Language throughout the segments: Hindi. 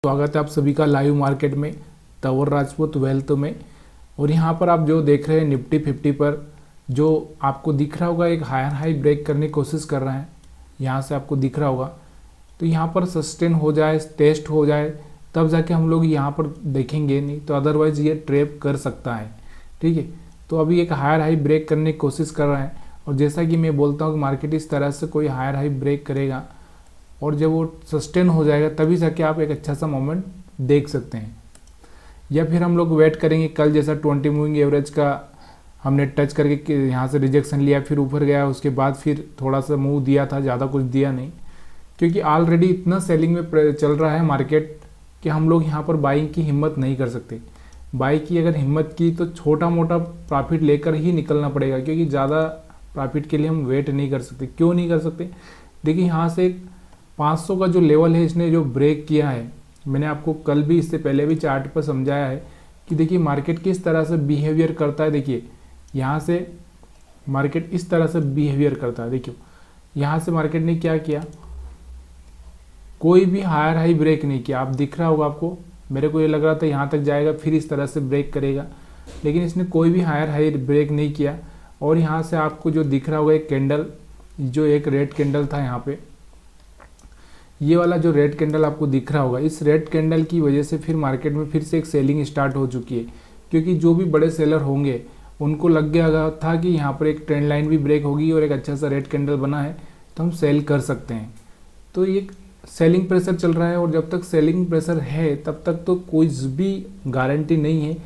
स्वागत है आप सभी का लाइव मार्केट में तंवर राजपूत वेल्थ में। और यहाँ पर आप जो देख रहे हैं निफ्टी 50 पर जो आपको दिख रहा होगा एक हायर हाई ब्रेक करने की कोशिश कर रहा है, यहाँ से आपको दिख रहा होगा। तो यहाँ पर सस्टेन हो जाए, टेस्ट हो जाए, तब जाके हम लोग यहाँ पर देखेंगे, नहीं तो अदरवाइज ये ट्रैप कर सकता है। ठीक है, तो अभी एक हायर हाई ब्रेक करने की कोशिश कर रहा है और जैसा कि मैं बोलता हूँ कि मार्केट इस तरह से कोई हायर हाई ब्रेक करेगा और जब वो सस्टेन हो जाएगा तभी जाके आप एक अच्छा सा मोमेंट देख सकते हैं। या फिर हम लोग वेट करेंगे कल जैसा 20 मूविंग एवरेज का हमने टच करके यहाँ से रिजेक्शन लिया, फिर ऊपर गया, उसके बाद फिर थोड़ा सा मूव दिया था, ज़्यादा कुछ दिया नहीं, क्योंकि ऑलरेडी इतना सेलिंग में चल रहा है मार्केट कि हम लोग यहाँ पर बाइंग की हिम्मत नहीं कर सकते। बाई की अगर हिम्मत की तो छोटा मोटा प्रॉफिट लेकर ही निकलना पड़ेगा, क्योंकि ज़्यादा प्रॉफिट के लिए हम वेट नहीं कर सकते। क्यों नहीं कर सकते? देखिए यहाँ से 500 का जो लेवल है इसने जो ब्रेक किया है, मैंने आपको कल भी इससे पहले भी चार्ट पर समझाया है कि देखिए मार्केट किस तरह से बिहेवियर करता है। देखिए यहाँ से मार्केट इस तरह से बिहेवियर करता है। देखिए यहाँ से मार्केट ने क्या किया, कोई भी हायर हाई ब्रेक नहीं किया। आप दिख रहा होगा आपको, मेरे को ये लग रहा था यहाँ तक जाएगा फिर इस तरह से ब्रेक करेगा, लेकिन इसने कोई भी हायर हाई ब्रेक नहीं किया। और यहाँ से आपको जो दिख रहा होगा एक कैंडल, जो एक रेड कैंडल था यहाँ पे, ये वाला जो रेड कैंडल आपको दिख रहा होगा, इस रेड कैंडल की वजह से फिर मार्केट में फिर से एक सेलिंग स्टार्ट हो चुकी है। क्योंकि जो भी बड़े सेलर होंगे उनको लग गया था कि यहाँ पर एक ट्रेंड लाइन भी ब्रेक होगी और एक अच्छा सा रेड कैंडल बना है तो हम सेल कर सकते हैं। तो ये सेलिंग प्रेशर चल रहा है और जब तक सेलिंग प्रेशर है तब तक तो कोई भी गारंटी नहीं है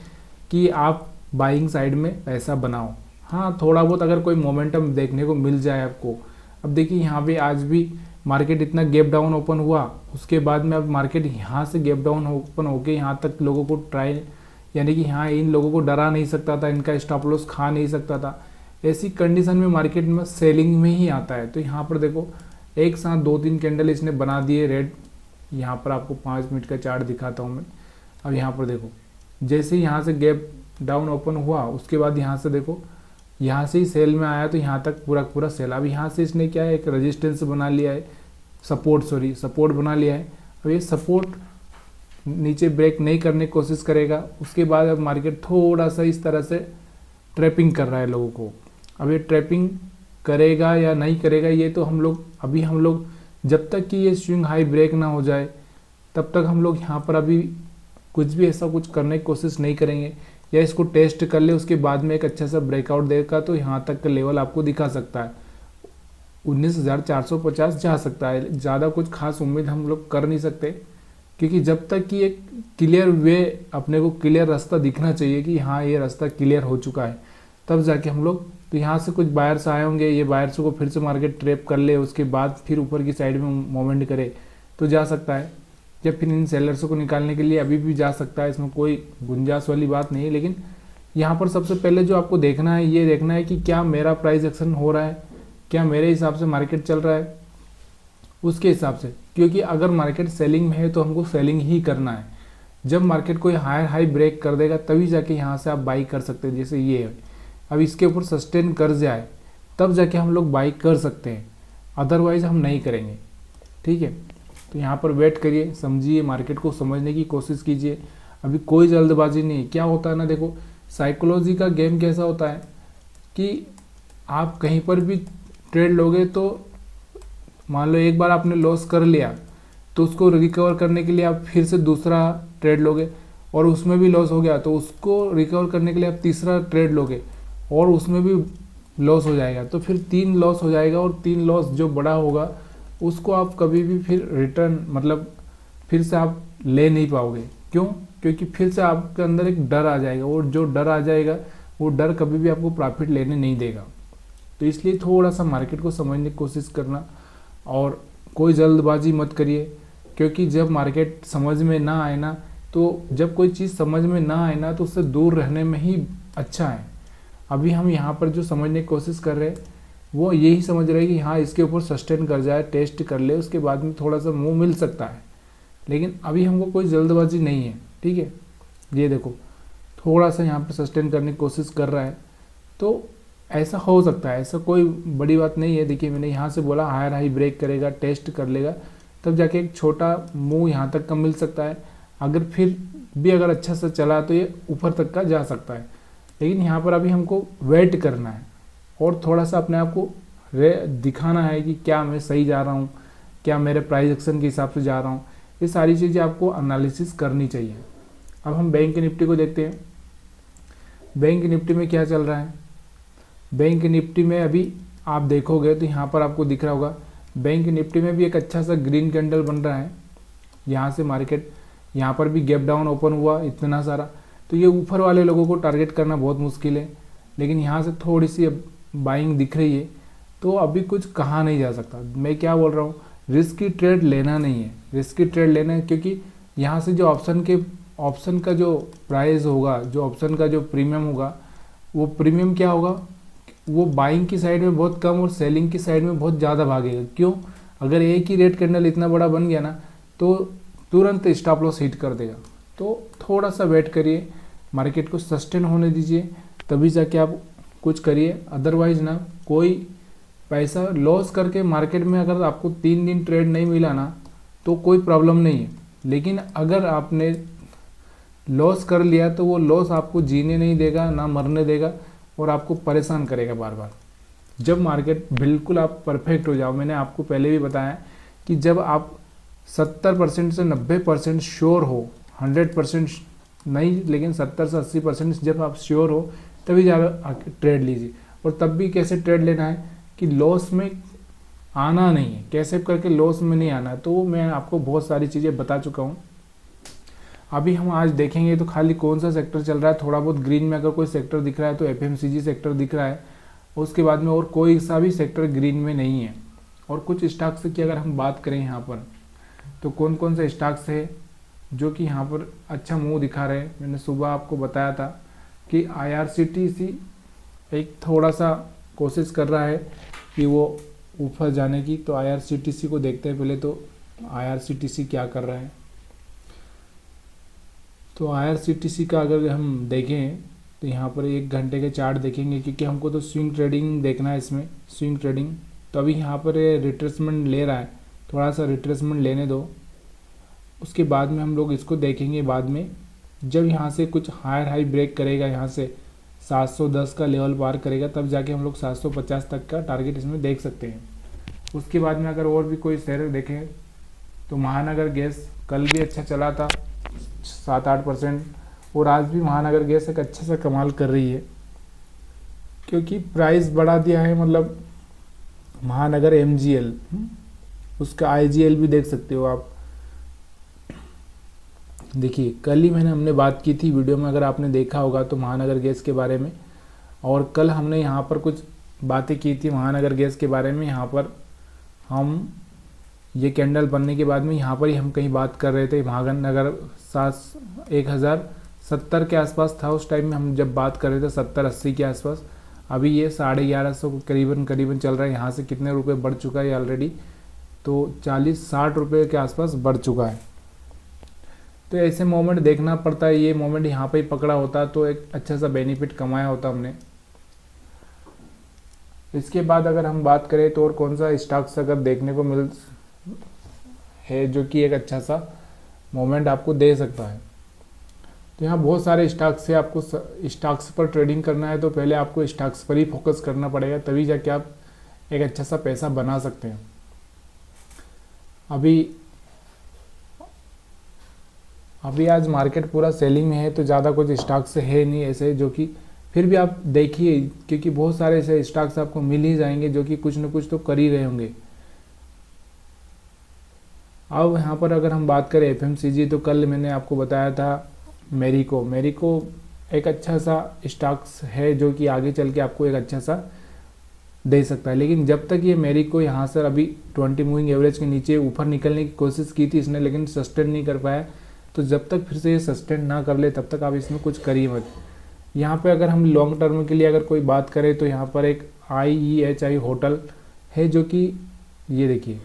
कि आप बाइंग साइड में पैसा बनाओ। हाँ, थोड़ा बहुत अगर कोई मोमेंटम देखने को मिल जाए आपको। अब देखिए यहाँ पे आज भी मार्केट इतना गैप डाउन ओपन हुआ, उसके बाद में अब मार्केट यहाँ से गैप डाउन ओपन होके यहाँ तक लोगों को ट्राई, यानी कि यहाँ इन लोगों को डरा नहीं सकता था, इनका स्टॉप लॉस खा नहीं सकता था। ऐसी कंडीशन में मार्केट में सेलिंग में ही आता है। तो यहाँ पर देखो एक साथ 2-3 कैंडल इसने बना दिए रेड। यहाँ पर आपको 5 मिनट का चार्ट दिखाता हूँ मैं। अब यहाँ पर देखो जैसे ही यहाँ से गैप डाउन ओपन हुआ उसके बाद यहाँ से देखो यहाँ से ही सेल में आया तो यहाँ तक पूरा पूरा सेल। अब यहाँ से इसने क्या है, एक रेजिस्टेंस बना लिया है, सपोर्ट बना लिया है। अब ये सपोर्ट नीचे ब्रेक नहीं करने की कोशिश करेगा, उसके बाद अब मार्केट थोड़ा सा इस तरह से ट्रैपिंग कर रहा है लोगों को। अब ये ट्रैपिंग करेगा या नहीं करेगा ये तो हम लोग जब तक कि ये स्विंग हाई ब्रेक ना हो जाए तब तक हम लोग यहाँ पर अभी कुछ भी ऐसा कुछ करने की कोशिश नहीं करेंगे, या इसको टेस्ट कर ले उसके बाद में एक अच्छा सा ब्रेकआउट देगा तो यहाँ तक का लेवल आपको दिखा सकता है। 19,450 जा सकता है। ज़्यादा कुछ खास उम्मीद हम लोग कर नहीं सकते, क्योंकि जब तक कि एक क्लियर वे, अपने को क्लियर रास्ता दिखना चाहिए कि हाँ ये रास्ता क्लियर हो चुका है, तब जाके हम लोग, तो यहाँ से कुछ बायर्स आए होंगे, ये बायर्स को फिर से मार्केट ट्रैप कर ले, उसके बाद फिर ऊपर की साइड में मूवमेंट करे तो जा सकता है, या फिर इन सेलर्स को निकालने के लिए अभी भी जा सकता है। इसमें कोई गुंजाइश वाली बात नहीं है। लेकिन यहाँ पर सबसे पहले जो आपको देखना है, ये देखना है कि क्या मेरा प्राइस एक्शन हो रहा है, क्या मेरे हिसाब से मार्केट चल रहा है, उसके हिसाब से। क्योंकि अगर मार्केट सेलिंग में है तो हमको सेलिंग ही करना है। जब मार्केट कोई हायर हाई ब्रेक कर देगा तभी जाके यहाँ से आप बाई कर सकते हैं। जैसे ये है, अब इसके ऊपर सस्टेन कर जाए तब जाके हम लोग बाई कर सकते हैं, अदरवाइज हम नहीं करेंगे। ठीक है, तो यहाँ पर वेट करिए, समझिए, मार्केट को समझने की कोशिश कीजिए। अभी कोई जल्दबाजी नहीं। क्या होता है ना, देखो साइकोलॉजी का गेम कैसा होता है कि आप कहीं पर भी ट्रेड लोगे तो मान लो एक बार आपने लॉस कर लिया तो उसको रिकवर करने के लिए आप फिर से दूसरा ट्रेड लोगे और उसमें भी लॉस हो गया तो उसको रिकवर करने के लिए आप तीसरा ट्रेड लोगे और उसमें भी लॉस हो जाएगा, तो फिर 3 लॉस हो जाएगा। और 3 लॉस जो बड़ा होगा उसको आप कभी भी फिर रिटर्न, मतलब फिर से आप ले नहीं पाओगे। क्यों? क्योंकि फिर से आपके अंदर एक डर आ जाएगा और जो डर आ जाएगा वो डर कभी भी आपको प्रॉफिट लेने नहीं देगा। तो इसलिए थोड़ा सा मार्केट को समझने की कोशिश करना और कोई जल्दबाजी मत करिए, क्योंकि जब मार्केट समझ में ना आए ना, तो जब कोई चीज़ समझ में ना आए ना तो उससे दूर रहने में ही अच्छा है। अभी हम यहाँ पर जो समझने की कोशिश कर रहे हैं वो यही समझ रहे हैं कि हाँ इसके ऊपर सस्टेन कर जाए, टेस्ट कर ले, उसके बाद में थोड़ा सा मुँह मिल सकता है। लेकिन अभी हमको कोई जल्दबाजी नहीं है। ठीक है, ये देखो थोड़ा सा यहाँ पर सस्टेन करने की कोशिश कर रहा है तो ऐसा हो सकता है, ऐसा कोई बड़ी बात नहीं है। देखिए मैंने यहाँ से बोला हायर हाई ब्रेक करेगा, टेस्ट कर लेगा, तब जाके एक छोटा मूव यहाँ तक का मिल सकता है। अगर फिर भी अगर अच्छा सा चला तो ये ऊपर तक का जा सकता है। लेकिन यहाँ पर अभी हमको वेट करना है और थोड़ा सा अपने आप को दिखाना है कि क्या मैं सही जा रहा हूँ, क्या मेरे प्राइस एक्शन के हिसाब से जा रहा हूँ। ये सारी चीज़ें आपको एनालिसिस करनी चाहिए। अब हम बैंक निफ्टी को देखते हैं। बैंक निफ्टी में क्या चल रहा है। बैंक निफ्टी में अभी आप देखोगे तो यहाँ पर आपको दिख रहा होगा, बैंक निफ्टी में भी एक अच्छा सा ग्रीन कैंडल बन रहा है। यहाँ से मार्केट यहाँ पर भी गैप डाउन ओपन हुआ इतना सारा, तो ये ऊपर वाले लोगों को टारगेट करना बहुत मुश्किल है। लेकिन यहाँ से थोड़ी सी बाइंग दिख रही है, तो अभी कुछ कहा नहीं जा सकता। मैं क्या बोल रहा हूँ, रिस्की ट्रेड लेना नहीं है, रिस्की ट्रेड लेना है, क्योंकि यहाँ से जो ऑप्शन का जो प्राइस होगा, जो ऑप्शन का जो प्रीमियम होगा, वो प्रीमियम क्या होगा, वो बाइंग की साइड में बहुत कम और सेलिंग की साइड में बहुत ज़्यादा भागेगा। क्यों, अगर एक ही रेड कैंडल इतना बड़ा बन गया ना तो तुरंत स्टॉप लॉस हिट कर देगा। तो थोड़ा सा वेट करिए, मार्केट को सस्टेन होने दीजिए, तभी जाके आप कुछ करिए। अदरवाइज ना कोई पैसा लॉस करके मार्केट में अगर आपको 3 दिन ट्रेड नहीं मिला ना तो कोई प्रॉब्लम नहीं है। लेकिन अगर आपने लॉस कर लिया तो वो लॉस आपको जीने नहीं देगा, ना मरने देगा, और आपको परेशान करेगा बार बार। जब मार्केट बिल्कुल आप परफेक्ट हो जाओ, मैंने आपको पहले भी बताया कि जब आप 70% से 90% श्योर हो, 100% नहीं लेकिन 70 से 80% जब आप श्योर हो तभी ज़्यादा ट्रेड लीजिए। और तब भी कैसे ट्रेड लेना है कि लॉस में आना नहीं है, कैसे करके लॉस में नहीं आना है। तो मैं आपको बहुत सारी चीज़ें बता चुका हूँ। अभी हम आज देखेंगे तो खाली कौन सा सेक्टर चल रहा है। थोड़ा बहुत ग्रीन में अगर कोई सेक्टर दिख रहा है तो एफएमसीजी सेक्टर दिख रहा है, उसके बाद में और कोई सा भी सेक्टर ग्रीन में नहीं है। और कुछ स्टॉक्स की अगर हम बात करें यहाँ पर, तो कौन कौन से स्टॉक्स है जो कि यहाँ पर अच्छा मुंह दिखा रहे हैं। मैंने सुबह आपको बताया था कि IRCTC एक थोड़ा सा कोशिश कर रहा है कि वो ऊपर जाने की। तो IRCTC को देखते हैं पहले, तो IRCTC क्या कर रहा है। तो IRCTC का अगर हम देखें तो यहाँ पर 1 घंटे के चार्ट देखेंगे, क्योंकि हमको तो स्विंग ट्रेडिंग देखना है इसमें, स्विंग ट्रेडिंग। तो अभी यहाँ पर रिट्रेसमेंट ले रहा है, थोड़ा सा रिट्रेसमेंट लेने दो, उसके बाद में हम लोग इसको देखेंगे। बाद में जब यहाँ से कुछ हायर हाई ब्रेक करेगा, यहाँ से 710 का लेवल पार करेगा, तब जाके हम लोग 750 तक का टारगेट इसमें देख सकते हैं। उसके बाद में अगर और भी कोई शेयर देखें तो महानगर गैस कल भी अच्छा चला था 7-8%, और आज भी महानगर गैस एक अच्छा सा कमाल कर रही है, क्योंकि प्राइस बढ़ा दिया है। मतलब महानगर MGL, उसका IGL भी देख सकते हो आप। देखिए कल ही हमने बात की थी वीडियो में, अगर आपने देखा होगा तो, महानगर गैस के बारे में। और कल हमने यहाँ पर कुछ बातें की थी महानगर गैस के बारे में। यहाँ पर हम ये कैंडल बनने के बाद में यहाँ पर ही हम कहीं बात कर रहे थे। महानगर 1070 के आसपास था उस टाइम में हम जब बात कर रहे थे, 70-80 के आसपास। अभी ये 1150 को करीबन चल रहा है। यहाँ से कितने रुपए बढ़ चुका है ऑलरेडी, तो 40-60 रुपये के आसपास बढ़ चुका है। तो ऐसे मोमेंट देखना पड़ता है। ये मोमेंट यहाँ पे ही पकड़ा होता तो एक अच्छा सा बेनिफिट कमाया होता हमने। इसके बाद अगर हम बात करें तो और कौन सा स्टॉक्स अगर देखने को मिल है जो कि एक अच्छा सा मोमेंट आपको दे सकता है, तो यहाँ बहुत सारे स्टॉक्स है। आपको स्टॉक्स पर ट्रेडिंग करना है तो पहले आपको स्टॉक्स पर ही फोकस करना पड़ेगा, तभी जाके आप एक अच्छा सा पैसा बना सकते हैं। अभी आज मार्केट पूरा सेलिंग में है, तो ज़्यादा कुछ स्टॉक्स है नहीं ऐसे जो कि, फिर भी आप देखिए क्योंकि बहुत सारे ऐसे स्टॉक्स आपको मिल ही जाएंगे जो कि कुछ न कुछ तो कर ही रहे होंगे। अब यहाँ पर अगर हम बात करें FMCG, तो कल मैंने आपको बताया था मेरिको एक अच्छा सा स्टॉक्स है जो कि आगे चल के आपको एक अच्छा सा दे सकता है। लेकिन जब तक ये मेरिको यहाँ से अभी 20 मूविंग एवरेज के नीचे ऊपर निकलने की कोशिश की थी इसने, लेकिन सस्टेन नहीं कर पाया। तो जब तक फिर से ये सस्टेन ना कर ले तब तक आप इसमें कुछ करिए मत। यहाँ पे अगर हम लॉन्ग टर्म के लिए अगर कोई बात करें तो यहाँ पर एक IEHI होटल है जो कि ये देखिए,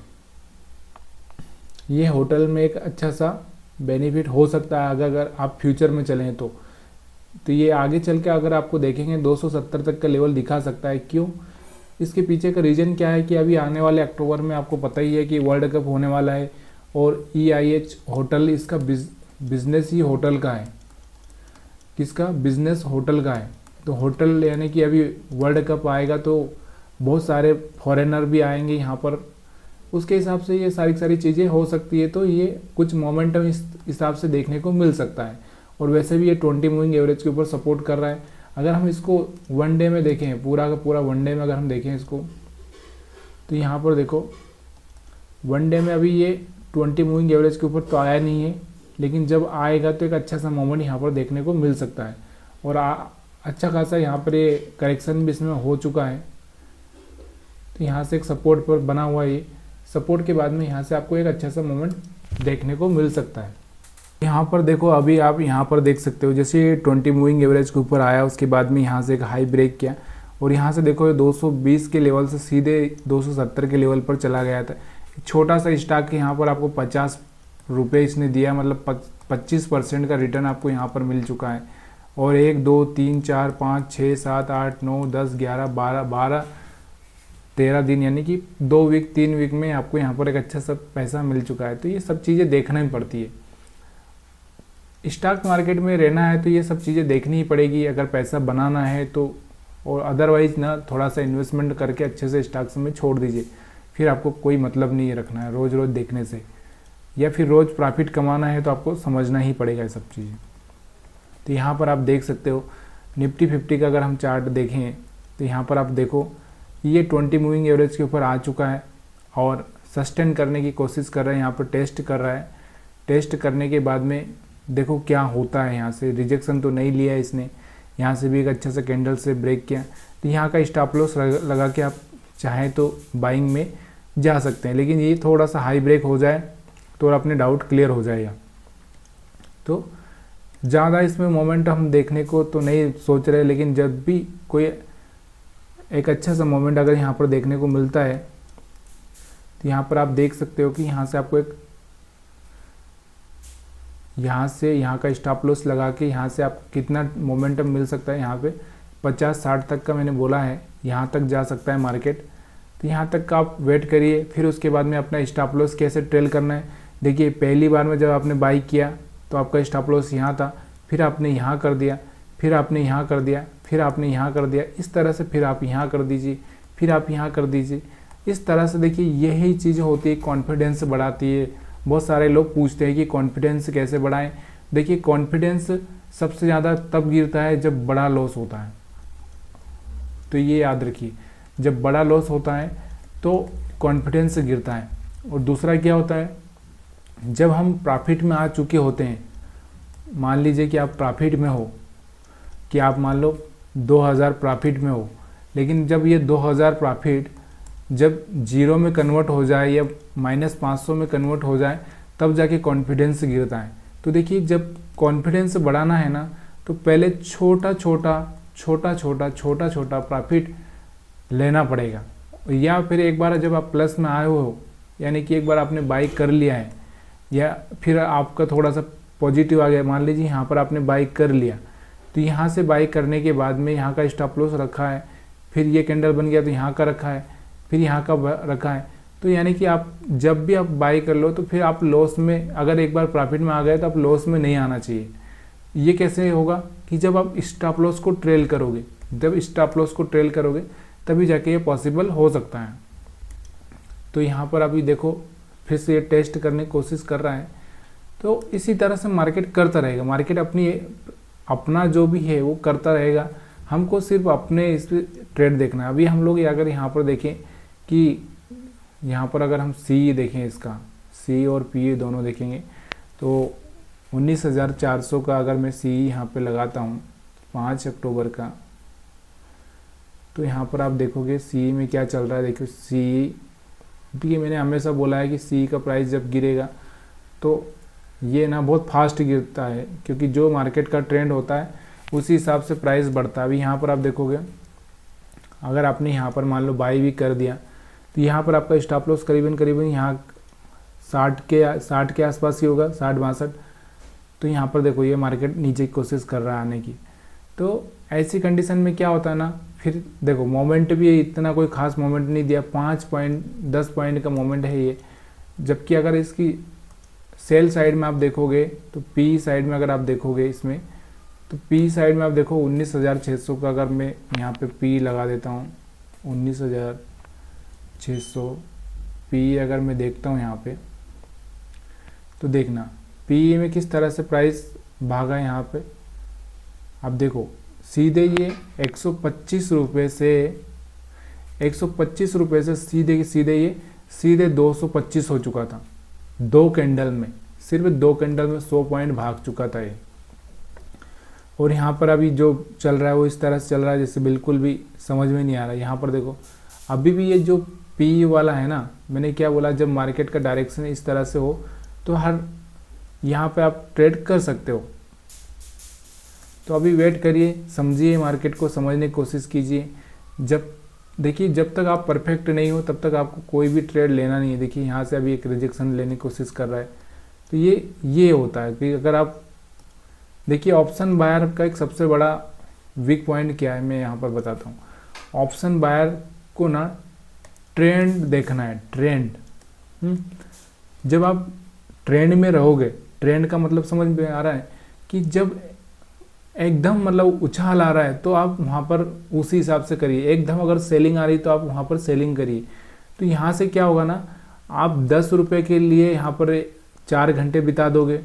ये होटल में एक अच्छा सा बेनिफिट हो सकता है अगर आप फ्यूचर में चलें तो ये आगे चल के अगर आपको देखेंगे 270 तक का लेवल दिखा सकता है। क्यों, इसके पीछे का रीज़न क्या है कि अभी आने वाले अक्टूबर में आपको पता ही है कि वर्ल्ड कप होने वाला है, और EIH होटल इसका बिजनेस ही होटल का है। किसका? बिजनेस होटल का है। तो होटल यानी कि अभी वर्ल्ड कप आएगा तो बहुत सारे फॉरेनर भी आएंगे यहाँ पर, उसके हिसाब से ये सारी चीज़ें हो सकती है। तो ये कुछ मोमेंटम इस हिसाब से देखने को मिल सकता है। और वैसे भी ये 20 मूविंग एवरेज के ऊपर सपोर्ट कर रहा है। अगर हम इसको वन डे में देखें, पूरा का पूरा वन डे में अगर हम देखें इसको, तो यहाँ पर देखो वन डे में अभी ये 20 मूविंग एवरेज के ऊपर तो आया नहीं है, लेकिन जब आएगा तो एक अच्छा सा मोमेंट यहाँ पर देखने को मिल सकता है। और अच्छा खासा यहाँ पर ये करेक्शन भी इसमें हो चुका है। तो यहाँ से एक सपोर्ट पर बना हुआ है, ये सपोर्ट के बाद में यहाँ से आपको एक अच्छा सा मोमेंट देखने को मिल सकता है। यहाँ पर देखो अभी आप यहाँ पर देख सकते हो, जैसे 20 मूविंग एवरेज के ऊपर आया, उसके बाद में यहाँ से एक हाई ब्रेक किया और यहाँ से देखो 220 के लेवल से सीधे 270 के लेवल पर चला गया था। छोटा सा स्टॉक यहाँ पर आपको 50 रुपये इसने दिया, मतलब 25% का रिटर्न आपको यहाँ पर मिल चुका है। और 1 2 3 4 5 6 7 8 9 10 11 12 13 दिन यानी कि 2 वीक 3 वीक में आपको यहाँ पर एक अच्छा सा पैसा मिल चुका है। तो ये सब चीज़ें देखना ही पड़ती है। स्टॉक मार्केट में रहना है तो ये सब चीज़ें देखनी ही पड़ेगी अगर पैसा बनाना है तो। और अदरवाइज ना थोड़ा सा इन्वेस्टमेंट करके अच्छे से स्टॉक्स में छोड़ दीजिए, फिर आपको कोई मतलब नहीं रखना है रोज़ रोज़ देखने से, या फिर रोज़ प्रॉफिट कमाना है तो आपको समझना ही पड़ेगा ये सब चीज़ें। तो यहाँ पर आप देख सकते हो निफ्टी 50 का अगर हम चार्ट देखें तो यहाँ पर आप देखो ये 20 मूविंग एवरेज के ऊपर आ चुका है और सस्टेन करने की कोशिश कर रहा है, यहाँ पर टेस्ट कर रहा है। टेस्ट करने के बाद में देखो क्या होता है, यहाँ से रिजेक्शन तो नहीं लिया इसने, यहाँ से भी एक अच्छा सा कैंडल से ब्रेक किया। तो यहाँ का स्टॉप लॉस लगा के आप चाहें तो बाइंग में जा सकते हैं, लेकिन ये थोड़ा सा हाई ब्रेक हो जाए तो अपने डाउट क्लियर हो जाएगा। तो ज़्यादा इसमें मोमेंट हम देखने को तो नहीं सोच रहे, लेकिन जब भी कोई एक अच्छा सा मोमेंट अगर यहाँ पर देखने को मिलता है तो यहाँ पर आप देख सकते हो कि यहाँ से आपको एक यहाँ का स्टॉप लॉस लगा के यहाँ से आपको कितना मोमेंटम मिल सकता है। यहाँ पे 50-60 तक का मैंने बोला है, यहाँ तक जा सकता है मार्केट। तो यहाँ तक का आप वेट करिए, फिर उसके बाद में अपना स्टॉप लॉस कैसे ट्रेल करना है। देखिए पहली बार में जब आपने बाई किया तो आपका स्टॉप लॉस यहाँ था, फिर आपने यहाँ कर दिया, फिर आपने यहाँ कर दिया, फिर आपने यहाँ कर दिया, इस तरह से फिर आप यहाँ कर दीजिए, फिर आप यहाँ कर दीजिए। इस तरह से देखिए यही चीज़ होती है, कॉन्फिडेंस बढ़ाती है। बहुत सारे लोग पूछते हैं कि कॉन्फिडेंस कैसे बढ़ाएं। देखिए कॉन्फिडेंस सबसे ज़्यादा तब गिरता है जब बड़ा लॉस होता है, तो ये याद रखिए, जब बड़ा लॉस होता है तो कॉन्फिडेंस गिरता है। और दूसरा क्या होता है, जब हम प्रॉफिट में आ चुके होते हैं, मान लीजिए कि आप प्रॉफिट में हो, कि आप मान लो 2000 प्रॉफिट में हो, लेकिन जब ये 2000 प्रॉफिट जब जीरो में कन्वर्ट हो जाए या -500 में कन्वर्ट हो जाए, तब जाके कॉन्फिडेंस गिरता है। तो देखिए जब कॉन्फिडेंस बढ़ाना है ना, तो पहले छोटा छोटा प्रॉफिट लेना पड़ेगा। या फिर एक बार जब आप प्लस में आए हो, यानी कि एक बार आपने बाई कर लिया है या फिर आपका थोड़ा सा पॉजिटिव आ गया, मान लीजिए यहाँ पर आपने बाई कर लिया, तो यहाँ से बाई करने के बाद में यहाँ का स्टॉप लॉस रखा है, फिर ये कैंडल बन गया तो यहाँ का रखा है, फिर यहाँ का रखा है। तो यानी कि आप जब भी आप बाई कर लो तो फिर आप लॉस में, अगर एक बार प्रॉफिट में आ गए तो आप लॉस में नहीं आना चाहिए। ये कैसे होगा कि जब आप स्टॉप लॉस को ट्रेल करोगे, जब स्टॉप लॉस को ट्रेल करोगे तभी जाके ये पॉसिबल हो सकता है। तो यहाँ पर अभी देखो फिर से ये टेस्ट करने की कोशिश कर रहा है। तो इसी तरह से मार्केट करता रहेगा, मार्केट अपना जो भी है वो करता रहेगा। हमको सिर्फ अपने इस पर ट्रेड देखना है। अभी हम लोग अगर यहाँ पर देखें कि यहाँ पर अगर हम सी देखें, इसका सी और पी दोनों देखेंगे तो 19,400 का अगर मैं सी यहाँ पे लगाता हूँ 5 अक्टूबर का, तो यहाँ पर आप देखोगे सी में क्या चल रहा है। देखो सी, देखिए मैंने हमेशा बोला है कि सी का प्राइस जब गिरेगा तो ये ना बहुत फास्ट गिरता है, क्योंकि जो मार्केट का ट्रेंड होता है उसी हिसाब से प्राइस बढ़ता है। अभी यहाँ पर आप देखोगे अगर आपने यहाँ पर मान लो बाई भी कर दिया तो यहाँ पर आपका स्टॉप लॉस करीबन यहाँ 60 के आसपास ही होगा, 60-62। तो यहाँ पर देखो ये मार्केट नीचे की कोशिश कर रहा है आने की। तो ऐसी कंडीशन में क्या होता है ना, फिर देखो मोमेंट भी इतना कोई खास मोमेंट नहीं दिया, 5 पॉइंट 10 पॉइंट का मोमेंट है ये। जबकि अगर इसकी सेल साइड में आप देखोगे तो पी साइड में अगर आप देखोगे इसमें, तो पी साइड में आप देखो 19,600 का अगर मैं यहाँ पे पी लगा देता हूँ, 19,600 पी अगर मैं देखता हूँ यहाँ पे, तो देखना पी में किस तरह से प्राइस भागा यहाँ पे। आप देखो सीधे ये 125 रुपये से 125 रुपये से सीधे 225 हो चुका था 2 कैंडल में, सिर्फ 2 कैंडल में 100 पॉइंट भाग चुका था ये। और यहाँ पर अभी जो चल रहा है वो इस तरह से चल रहा है जैसे बिल्कुल भी समझ में नहीं आ रहा है। यहाँ पर देखो अभी भी ये जो पी वाला है ना, मैंने क्या बोला, जब मार्केट का डायरेक्शन इस तरह से हो तो हर यहाँ पे आप ट्रेड कर सकते हो। तो अभी वेट करिए, समझिए, मार्केट को समझने की कोशिश कीजिए। जब देखिए जब तक आप परफेक्ट नहीं हो तब तक आपको कोई भी ट्रेड लेना नहीं है। देखिए यहाँ से अभी एक रिजेक्शन लेने की कोशिश कर रहा है, तो ये होता है कि अगर आप देखिए ऑप्शन बायर का एक सबसे बड़ा वीक पॉइंट क्या है मैं यहाँ पर बताता हूँ। ऑप्शन बायर को ना ट्रेंड देखना है, ट्रेंड। जब आप ट्रेंड में रहोगे, ट्रेंड का मतलब समझ में आ रहा है कि जब एकदम मतलब उछाल आ रहा है तो आप वहाँ पर उसी हिसाब से करिए। एकदम अगर सेलिंग आ रही तो आप वहाँ पर सेलिंग करिए। तो यहाँ से क्या होगा ना, आप 10 रुपये के लिए यहाँ पर 4 घंटे बिता दोगे,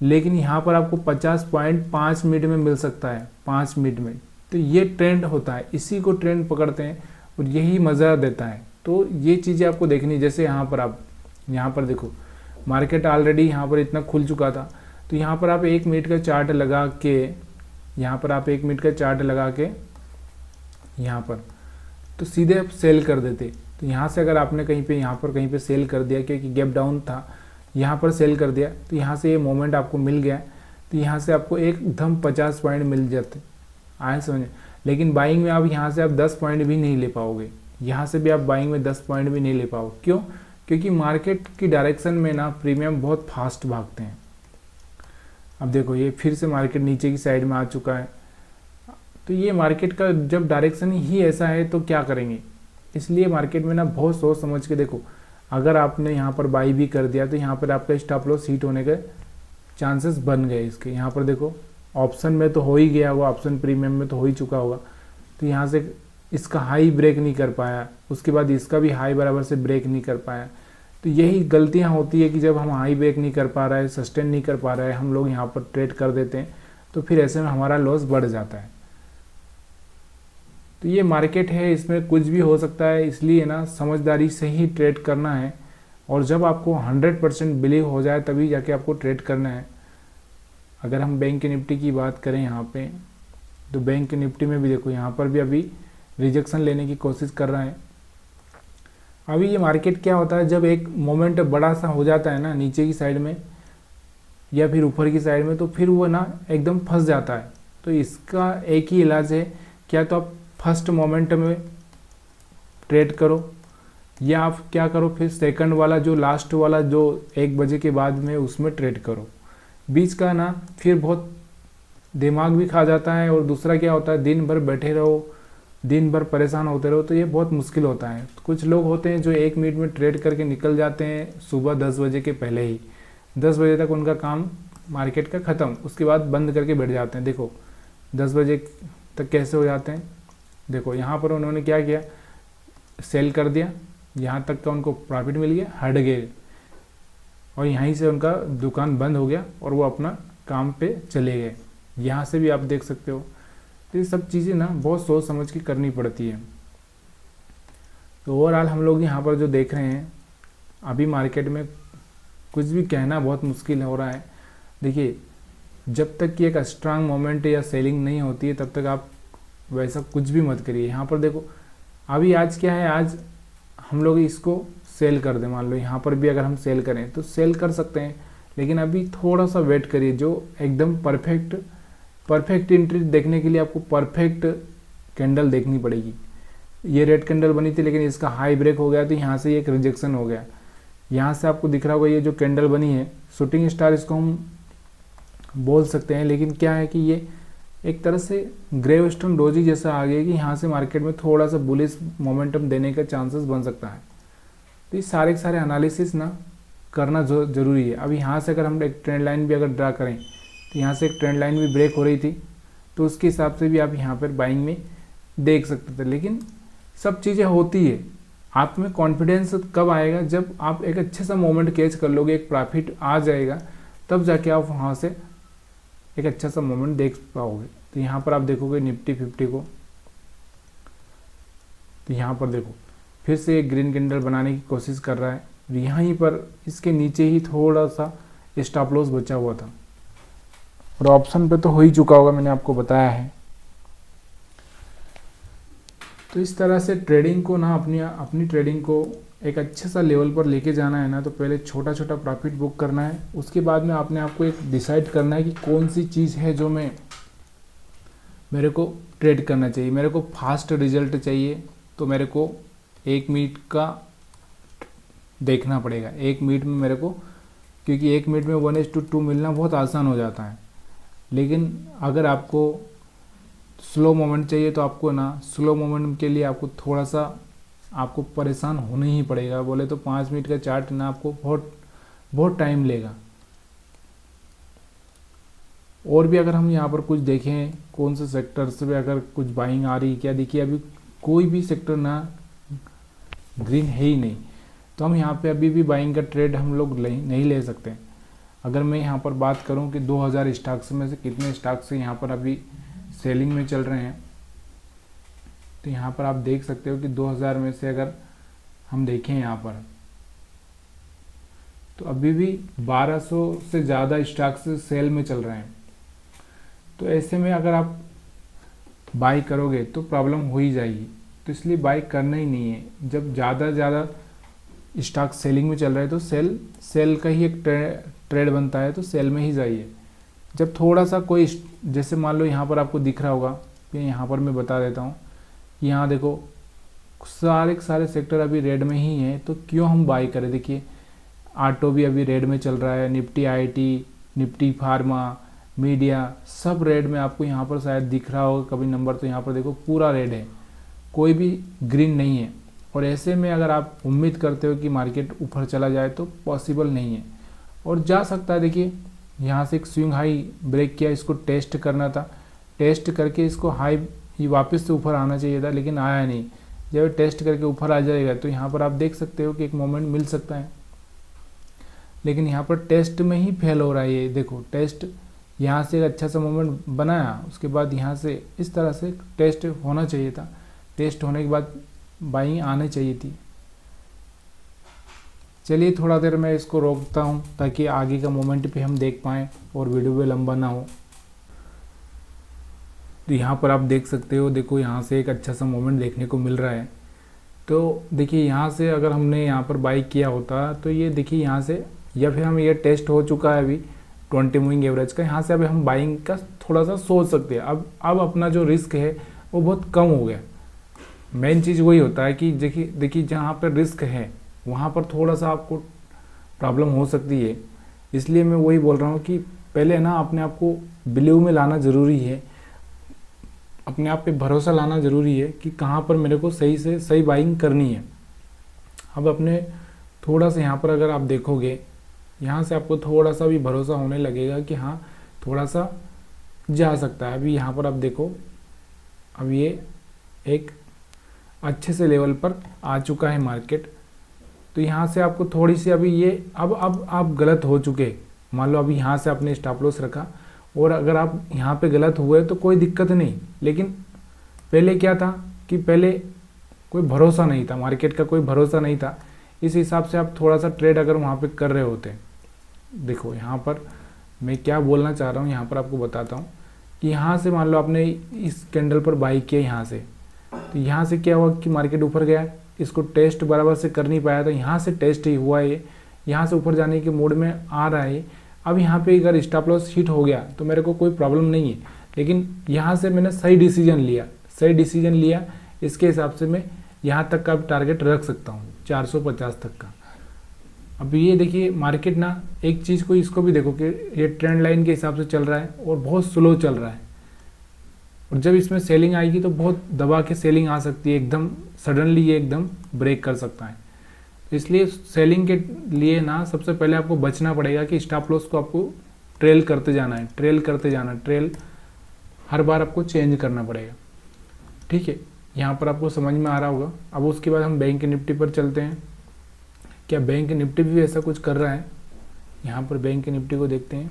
लेकिन यहाँ पर आपको 50 पॉइंट 5 मिनट में मिल सकता है, 5 मिनट में। तो ये ट्रेंड होता है, इसी को ट्रेंड पकड़ते हैं और यही मज़ा देता है। तो ये चीज़ें आपको देखनी, जैसे यहाँ पर आप यहाँ पर देखो मार्केट ऑलरेडी यहाँ पर इतना खुल चुका था, तो यहाँ पर आप 1 मिनट का चार्ट लगा के, यहाँ पर आप 1 मिनट का चार्ट लगा के यहाँ पर तो सीधे आप सेल कर देते। तो यहाँ से अगर आपने कहीं पे यहाँ पर कहीं पे सेल कर दिया क्योंकि गैप डाउन था, यहाँ पर सेल कर दिया, तो यहाँ से ये मोमेंट आपको मिल गया, तो यहाँ से आपको एकदम 50 पॉइंट मिल जाते, आए समझे। लेकिन बाइंग में आप यहाँ से आप 10 पॉइंट भी नहीं ले पाओगे, यहाँ से भी आप बाइंग में 10 पॉइंट भी नहीं ले पाओगे। क्यों? क्योंकि मार्केट की डायरेक्शन में ना प्रीमियम बहुत फास्ट भागते हैं। अब देखो ये फिर से मार्केट नीचे की साइड में आ चुका है। तो ये मार्केट का जब डायरेक्शन ही ऐसा है तो क्या करेंगे, इसलिए मार्केट में ना बहुत सोच समझ के देखो। अगर आपने यहाँ पर बाई भी कर दिया तो यहाँ पर आपका स्टॉप लॉस हिट होने के चांसेस बन गए इसके। यहाँ पर देखो ऑप्शन में तो हो ही गया होगा, ऑप्शन प्रीमियम में तो हो ही चुका होगा। तो यहाँ से इसका हाई ब्रेक नहीं कर पाया, उसके बाद इसका भी हाई बराबर से ब्रेक नहीं कर पाया। तो यही गलतियाँ होती है कि जब हम हाई ब्रेक नहीं कर पा रहे हैं, सस्टेन नहीं कर पा रहे हैं, हम लोग यहाँ पर ट्रेड कर देते हैं, तो फिर ऐसे में हमारा लॉस बढ़ जाता है। तो ये मार्केट है, इसमें कुछ भी हो सकता है, इसलिए ना समझदारी से ही ट्रेड करना है। और जब आपको 100% बिलीव हो जाए तभी जाके आपको ट्रेड करना है। अगर हम बैंक निफ्टी की बात करें यहाँ पे, तो बैंक निफ्टी में भी देखो यहाँ पर भी अभी रिजेक्शन लेने की कोशिश कर रहा है। अभी ये मार्केट क्या होता है, जब एक मोमेंट बड़ा सा हो जाता है ना नीचे की साइड में या फिर ऊपर की साइड में, तो फिर वो ना एकदम फंस जाता है। तो इसका एक ही इलाज है, क्या तो आप फर्स्ट मोमेंट में ट्रेड करो, या आप क्या करो फिर सेकंड वाला जो लास्ट वाला जो 1 बजे के बाद में उसमें ट्रेड करो। बीच का ना फिर बहुत दिमाग भी खा जाता है, और दूसरा क्या होता है, दिन भर बैठे रहो, दिन भर परेशान होते रहो, तो ये बहुत मुश्किल होता है। कुछ लोग होते हैं जो 1 मिनट में ट्रेड करके निकल जाते हैं सुबह 10 बजे के पहले ही, 10 बजे तक उनका काम मार्केट का ख़त्म, उसके बाद बंद करके बैठ जाते हैं। देखो 10 बजे तक कैसे हो जाते हैं, देखो यहाँ पर उन्होंने क्या किया, सेल कर दिया, यहाँ तक का उनको प्रॉफिट मिल गया, हट गए, और यहीं से उनका दुकान बंद हो गया और वो अपना काम पे चले गए। यहाँ से भी आप देख सकते हो। तो ये सब चीज़ें ना बहुत सोच समझ के करनी पड़ती है। तो ओवरऑल हम लोग यहाँ पर जो देख रहे हैं, अभी मार्केट में कुछ भी कहना बहुत मुश्किल हो रहा है। देखिए जब तक कि एक स्ट्रांग मोमेंट या सेलिंग नहीं होती है तब तक आप वैसा कुछ भी मत करिए। यहाँ पर देखो अभी आज क्या है, आज हम लोग इसको सेल कर दें, मान लो यहाँ पर भी अगर हम सेल करें तो सेल कर सकते हैं, लेकिन अभी थोड़ा सा वेट करिए। जो एकदम परफेक्ट एंट्री देखने के लिए आपको परफेक्ट कैंडल देखनी पड़ेगी। ये रेड कैंडल बनी थी लेकिन इसका हाई ब्रेक हो गया, तो यहाँ से एक रिजेक्शन हो गया। यहाँ से आपको दिख रहा होगा ये जो कैंडल बनी है, शूटिंग स्टार इसको हम बोल सकते हैं, लेकिन क्या है कि ये एक तरह से ग्रेवस्टोन डोजी जैसा आ गया कि यहाँ से मार्केट में थोड़ा सा बुलिश मोमेंटम देने का चांसेस बन सकता है। तो ये सारे के सारे एनालिसिस ना करना ज़रूरी है। अब यहाँ से अगर हम एक ट्रेंड लाइन भी अगर ड्रा करें तो यहाँ से एक ट्रेंड लाइन भी ब्रेक हो रही थी, तो उसके हिसाब से भी आप यहाँ पर बाइंग में देख सकते थे। लेकिन सब चीज़ें होती है, आप में कॉन्फिडेंस कब आएगा, जब आप एक अच्छे सा मोमेंट कैच कर लोगे, एक प्रॉफिट आ जाएगा, तब जाके आप वहाँ से एक अच्छा सा मोमेंट देख पाओगे। तो यहाँ पर आप देखोगे निफ्टी 50 को, तो यहाँ पर देखो फिर से एक ग्रीन कैंडल बनाने की कोशिश कर रहा है। यहीं पर इसके नीचे ही थोड़ा सा स्टॉप लॉस बचा हुआ था, और ऑप्शन पे तो हो ही चुका होगा, मैंने आपको बताया है। तो इस तरह से ट्रेडिंग को ना अपनी ट्रेडिंग को एक अच्छे सा लेवल पर लेके जाना है ना, तो पहले छोटा छोटा प्रॉफिट बुक करना है। उसके बाद में आपने आपको एक डिसाइड करना है कि कौन सी चीज़ है जो मेरे को ट्रेड करना चाहिए। मेरे को फास्ट रिजल्ट चाहिए तो मेरे को 1 मिनट का देखना पड़ेगा। 1 मिनट में मेरे को, क्योंकि 1 मिनट में 1:2 मिलना बहुत आसान हो जाता है। लेकिन अगर आपको स्लो मोमेंट चाहिए तो आपको ना स्लो मोमेंट के लिए आपको थोड़ा सा आपको परेशान होना ही पड़ेगा। बोले तो 5 मिनट का चार्ट ना आपको बहुत टाइम लेगा। और भी अगर हम यहाँ पर कुछ देखें कौन से सेक्टर से भी अगर कुछ बाइंग आ रही है क्या, देखिए अभी कोई भी सेक्टर ना ग्रीन है ही नहीं, तो हम यहाँ पे अभी भी बाइंग का ट्रेड हम लोग नहीं ले सकते। अगर मैं यहाँ पर बात करूँ कि 2000 स्टॉक्स में से कितने स्टॉक्स यहाँ पर अभी सेलिंग में चल रहे हैं, तो यहाँ पर आप देख सकते हो कि 2000 में से अगर हम देखें यहाँ पर, तो अभी भी 1200 से ज़्यादा स्टॉक्स सेल में चल रहे हैं। तो ऐसे में अगर आप बाई करोगे तो प्रॉब्लम हो ही जाएगी। तो इसलिए बाई करना ही नहीं है। जब ज़्यादा स्टॉक सेलिंग में चल रहा है तो सेल का ही एक ट्रेड बनता है, तो सेल में ही जाइए। जब थोड़ा सा कोई, जैसे मान लो यहाँ पर आपको दिख रहा होगा, यहाँ पर मैं बता देता हूँ, यहाँ देखो सारे सेक्टर अभी रेड में ही है, तो क्यों हम बाई करें। देखिए ऑटो भी अभी रेड में चल रहा है, Nifty IT, Nifty pharma, media, सब रेड में आपको यहाँ पर शायद दिख रहा होगा कभी नंबर, तो यहाँ पर देखो पूरा रेड है, कोई भी ग्रीन नहीं है। और ऐसे में अगर आप उम्मीद करते हो कि मार्केट ऊपर चला जाए तो पॉसिबल नहीं है, और जा सकता है। देखिए यहाँ से एक स्विंग हाई ब्रेक किया, इसको टेस्ट करना था, टेस्ट करके इसको हाई ही वापस से ऊपर आना चाहिए था, लेकिन आया नहीं। जब टेस्ट करके ऊपर आ जाएगा तो यहाँ पर आप देख सकते हो कि एक मोमेंट मिल सकता है, लेकिन यहाँ पर टेस्ट में ही फेल हो रहा है। ये देखो टेस्ट यहाँ से एक अच्छा सा मोमेंट बनाया, उसके बाद यहाँ से इस तरह से टेस्ट होना चाहिए था, टेस्ट होने के बाद बाइंग आनी चाहिए थी। चलिए थोड़ा देर मैं इसको रोकता हूँ ताकि आगे का मोमेंट पे हम देख पाएँ और वीडियो भी लंबा ना हो। तो यहाँ पर आप देख सकते हो, देखो यहाँ से एक अच्छा सा मोमेंट देखने को मिल रहा है। तो देखिए यहाँ से अगर हमने यहाँ पर बाई किया होता तो ये देखिए यहाँ से, या फिर हम ये टेस्ट हो चुका है अभी 20 मूविंग एवरेज का, यहाँ से अभी हम बाइंग का थोड़ा सा सोच सकते हैं। अब अपना जो रिस्क है वो बहुत कम हो गया। मेन चीज़ वही होता है कि देखिए जहाँ पर रिस्क है वहाँ पर थोड़ा सा आपको प्रॉब्लम हो सकती है। इसलिए मैं वही बोल रहा हूँ कि पहले ना अपने आप को बिलीव में लाना ज़रूरी है, अपने आप पे भरोसा लाना ज़रूरी है कि कहाँ पर मेरे को सही से सही बाइंग करनी है। अब अपने थोड़ा सा यहाँ पर अगर आप देखोगे, यहाँ से आपको थोड़ा सा भी भरोसा होने लगेगा कि हाँ थोड़ा सा जा सकता है। अभी यहाँ पर आप देखो, अब ये एक अच्छे से लेवल पर आ चुका है मार्केट। तो यहाँ से आपको थोड़ी सी अभी ये अब आप गलत हो चुके, मान लो अभी यहाँ से आपने स्टॉप लॉस रखा और अगर आप यहाँ पे गलत हुए तो कोई दिक्कत नहीं, लेकिन पहले क्या था कि पहले कोई भरोसा नहीं था, मार्केट का कोई भरोसा नहीं था। इस हिसाब से आप थोड़ा सा ट्रेड अगर वहाँ पे कर रहे होते, देखो यहाँ पर मैं क्या बोलना चाह रहा हूँ, यहाँ पर आपको बताता हूँ कि यहाँ से मान लो आपने इस कैंडल पर बाई किया यहाँ से, तो यहाँ से क्या हुआ कि मार्केट ऊपर गया, इसको टेस्ट बराबर से कर नहीं पाया, तो यहाँ से टेस्ट ही हुआ है, यहाँ से ऊपर जाने के मोड में आ रहा है। अब यहाँ पे अगर स्टॉप लॉस हिट हो गया तो मेरे को कोई प्रॉब्लम नहीं है, लेकिन यहाँ से मैंने सही डिसीजन लिया, इसके हिसाब से मैं यहाँ तक का टारगेट रख सकता हूँ 450 तक का। अब ये देखिए मार्केट ना, एक चीज़ को इसको भी देखो कि ये ट्रेंड लाइन के हिसाब से चल रहा है और बहुत स्लो चल रहा है, और जब इसमें सेलिंग आएगी तो बहुत दबा के सेलिंग आ सकती है, एकदम सडनली ये एकदम ब्रेक कर सकता है। तो इसलिए सेलिंग के लिए ना सबसे पहले आपको बचना पड़ेगा कि स्टॉप लॉस को आपको ट्रेल करते जाना है, ट्रेल करते जाना है, ट्रेल हर बार आपको चेंज करना पड़ेगा। ठीक है, यहाँ पर आपको समझ में आ रहा होगा। अब उसके बाद हम बैंक निफ्टी पर चलते हैं। क्या बैंक निफ्टी भी ऐसा कुछ कर रहा है? यहाँ पर बैंक निफ्टी को देखते हैं।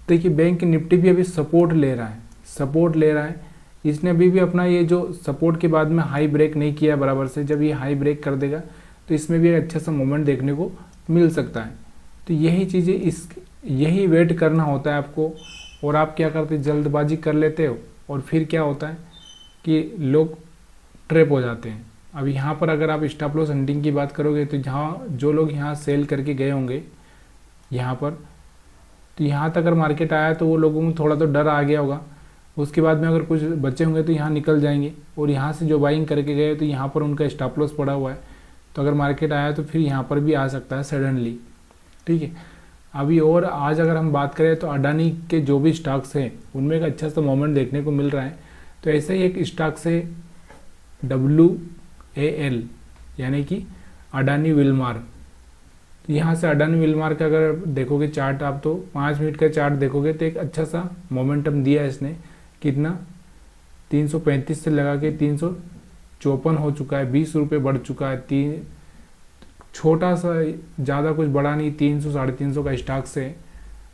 देखिए बैंक निफ्टी भी अभी सपोर्ट ले रहा है, सपोर्ट ले रहा है। इसने अभी भी अपना ये जो सपोर्ट के बाद में हाई ब्रेक नहीं किया बराबर से, जब ये हाई ब्रेक कर देगा तो इसमें भी एक अच्छा सा मोमेंट देखने को मिल सकता है। तो यही चीज़ें यही वेट करना होता है आपको। और आप क्या करते, जल्दबाजी कर लेते हो और फिर क्या होता है कि लोग ट्रैप हो जाते हैं। अब यहाँ पर अगर आप स्टॉप लॉस हंटिंग की बात करोगे तो जहाँ जो लोग यहाँ सेल करके गए होंगे यहाँ पर, तो यहाँ तक अगर मार्केट आया तो वो लोगों में थोड़ा तो डर आ गया होगा। उसके बाद में अगर कुछ बचे होंगे तो यहाँ निकल जाएंगे, और यहाँ से जो बाइंग करके गए तो यहाँ पर उनका स्टॉप लॉस पड़ा हुआ है, तो अगर मार्केट आया तो फिर यहाँ पर भी आ सकता है सडनली। ठीक है, अभी और आज अगर हम बात करें तो अडानी के जो भी स्टॉक्स हैं उनमें एक अच्छा सा मोमेंट देखने को मिल रहा है। तो ऐसे ही एक स्टॉक से WAL यानी कि अडानी विलमार, तो यहाँ से अडानी विलमार का अगर देखोगे चार्ट आप, तो 5 मिनट का चार्ट देखोगे तो एक अच्छा सा मोमेंटम दिया है इसने। कितना, 335 से लगा के 354 हो चुका है, 20 रुपये बढ़ चुका है। छोटा सा, ज़्यादा कुछ बड़ा नहीं, 300 350 का स्टॉक से।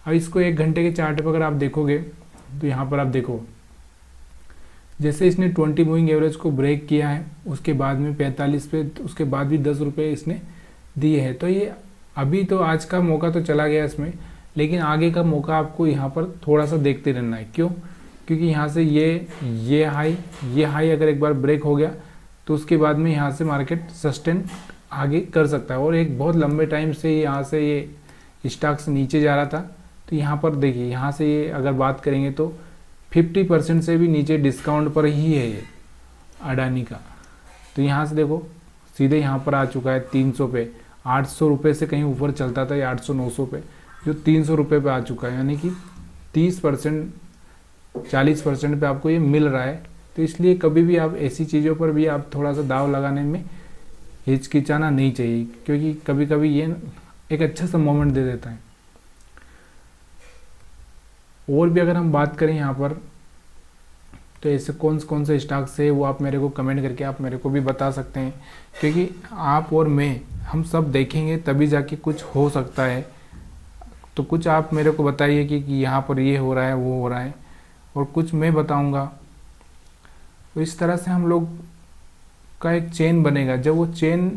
अब इसको 1 घंटे के चार्ट पर अगर आप देखोगे तो यहाँ पर आप देखो, जैसे इसने 20 मूविंग एवरेज को ब्रेक किया है, उसके बाद में 45 पे, उसके बाद भी 10 रुपये इसने दिए हैं। तो ये अभी तो आज का मौका तो चला गया इसमें, लेकिन आगे का मौका आपको यहाँ पर थोड़ा सा देखते रहना है। क्यों? क्योंकि यहाँ से ये हाई अगर एक बार ब्रेक हो गया तो उसके बाद में यहाँ से मार्केट सस्टेन आगे कर सकता है। और एक बहुत लंबे टाइम से यहाँ से ये स्टॉक्स नीचे जा रहा था, तो यहाँ पर देखिए, यहाँ से ये अगर बात करेंगे तो 50% से भी नीचे डिस्काउंट पर ही है ये अडानी का। तो यहाँ से देखो सीधे यहाँ पर आ चुका है 300 पे। 800 रुपये से कहीं ऊपर चलता था ये 800-900 पे, जो 300 रुपये पे आ चुका है, यानी कि 30% 40% पे आपको ये मिल रहा है। तो इसलिए कभी भी आप ऐसी चीज़ों पर भी आप थोड़ा सा दाव लगाने में हिचकिचाना नहीं चाहिए, क्योंकि कभी कभी ये एक अच्छा सा मोमेंट दे देता है। और भी अगर हम बात करें यहाँ पर, तो ऐसे कौन से स्टॉक्स है वो आप मेरे को कमेंट करके आप मेरे को भी बता सकते हैं, क्योंकि आप और मैं हम सब देखेंगे तभी जाके कुछ हो सकता है। तो कुछ आप मेरे को बताइए कि यहाँ पर ये हो रहा है, वो हो रहा है, और कुछ मैं बताऊँगा। तो इस तरह से हम लोग का एक चेन बनेगा। जब वो चेन,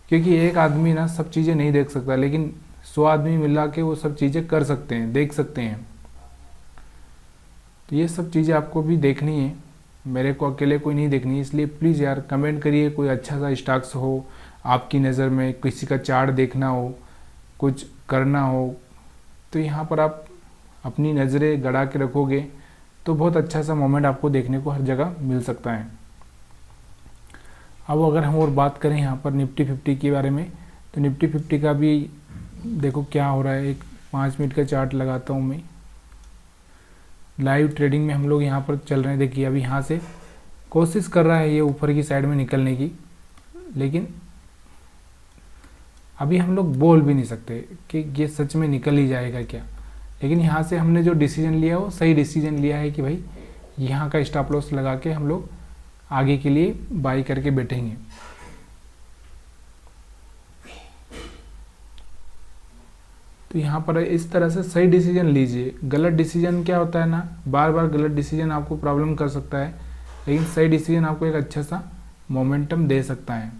क्योंकि एक आदमी ना सब चीज़ें नहीं देख सकता, लेकिन 100 आदमी मिला के वो सब चीज़ें कर सकते हैं, देख सकते हैं। तो ये सब चीज़ें आपको भी देखनी है, मेरे को अकेले कोई नहीं देखनी है। इसलिए प्लीज़ यार कमेंट करिए, कोई अच्छा सा स्टॉक्स हो आपकी नज़र में, किसी का चार्ट देखना हो, कुछ करना हो, तो यहाँ पर आप अपनी नज़रें गड़ा के रखोगे तो बहुत अच्छा सा मोमेंट आपको देखने को हर जगह मिल सकता है। अब अगर हम और बात करें यहाँ पर निफ्टी 50 के बारे में, तो निफ्टी 50 का भी देखो क्या हो रहा है। एक 5 मिनट का चार्ट लगाता हूँ मैं। लाइव ट्रेडिंग में हम लोग यहाँ पर चल रहे हैं। देखिए अभी यहाँ से कोशिश कर रहा है ये ऊपर की साइड में निकलने की, लेकिन अभी हम लोग बोल भी नहीं सकते कि ये सच में निकल ही जाएगा क्या। लेकिन यहाँ से हमने जो डिसीजन लिया वो सही डिसीजन लिया है कि भाई यहाँ का स्टॉप लॉस लगा के हम लोग आगे के लिए बाई करके बैठेंगे। तो यहाँ पर इस तरह से सही डिसीजन लीजिए। गलत डिसीजन क्या होता है ना, बार बार गलत डिसीजन आपको प्रॉब्लम कर सकता है, लेकिन सही डिसीजन आपको एक अच्छा सा मोमेंटम दे सकता है।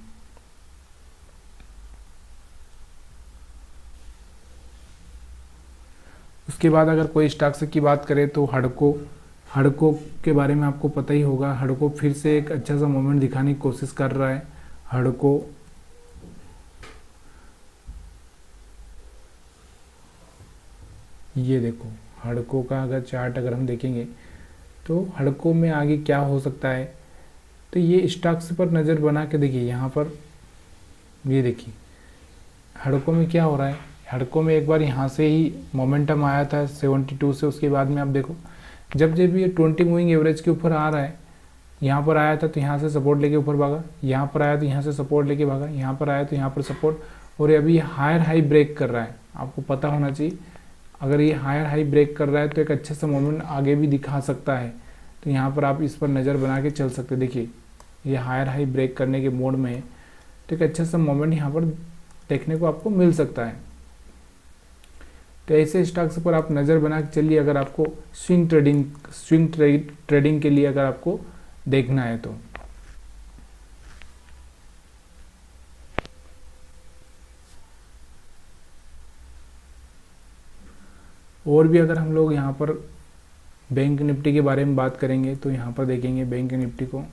उसके बाद अगर कोई स्टॉक्स की बात करें तो हडको के बारे में आपको पता ही होगा। हडको फिर से एक अच्छा सा मोमेंट दिखाने की कोशिश कर रहा है। हडको ये देखो, हडको का अगर चार्ट अगर हम देखेंगे तो हडको में आगे क्या हो सकता है, तो ये स्टॉक्स पर नज़र बना के देखिए। यहाँ पर ये देखिए हडको में क्या हो रहा है। हडको में एक बार यहाँ से ही मोमेंटम आया था 72 से, उसके बाद में आप देखो जब भी ये 20 मूविंग एवरेज के ऊपर आ रहा है, यहाँ पर आया था तो यहाँ से सपोर्ट लेके ऊपर भागा, यहाँ पर आया तो यहाँ से सपोर्ट लेके भागा, यहाँ पर आया तो यहाँ पर सपोर्ट, और ये अभी हायर हाई ब्रेक कर रहा है। आपको पता होना चाहिए अगर ये हायर हाई ब्रेक कर रहा है तो एक अच्छे से मोमेंट आगे भी दिखा सकता है। तो यहाँ पर आप इस पर नज़र बना के चल सकते। देखिए ये हायर हाई ब्रेक करने के मोड में है, तो एक अच्छा सा मोमेंट यहाँ पर देखने को आपको मिल सकता है। तो ऐसे स्टॉक्स पर आप नज़र बना के चलिए अगर आपको स्विंग ट्रेडिंग के लिए अगर आपको देखना है तो। और भी अगर हम लोग यहाँ पर बैंक निफ्टी के बारे में बात करेंगे तो यहाँ पर देखेंगे बैंक निफ्टी को।